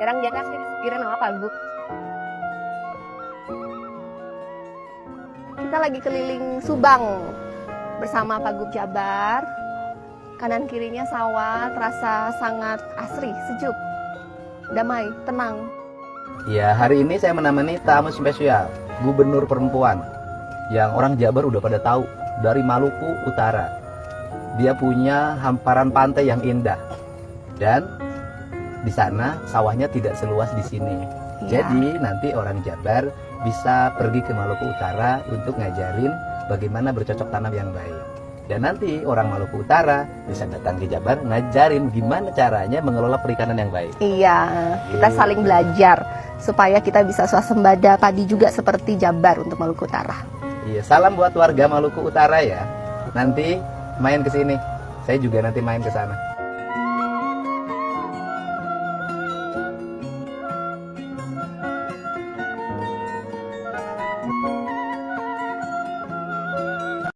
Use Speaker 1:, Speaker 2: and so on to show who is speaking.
Speaker 1: Jarang jarang sih pikiran apa Bu. Kita lagi keliling Subang bersama Pak Gub Jabar. Kanan kirinya sawah, terasa sangat asri, sejuk, damai, tenang.
Speaker 2: Ya, hari ini saya menemani tamu spesial, gubernur perempuan yang orang Jabar udah pada tahu, dari Maluku Utara. Dia punya hamparan pantai yang indah dan di sana sawahnya tidak seluas di sini.
Speaker 1: Ya.
Speaker 2: Jadi nanti orang Jabar bisa pergi ke Maluku Utara untuk ngajarin bagaimana bercocok tanam yang baik. Dan nanti orang Maluku Utara bisa datang ke Jabar ngajarin gimana caranya mengelola perikanan yang baik.
Speaker 1: Iya, kita saling belajar supaya kita bisa swasembada padi juga seperti Jabar untuk Maluku Utara.
Speaker 2: Iya, salam buat warga Maluku Utara ya. Nanti main ke sini. Saya juga nanti main ke sana.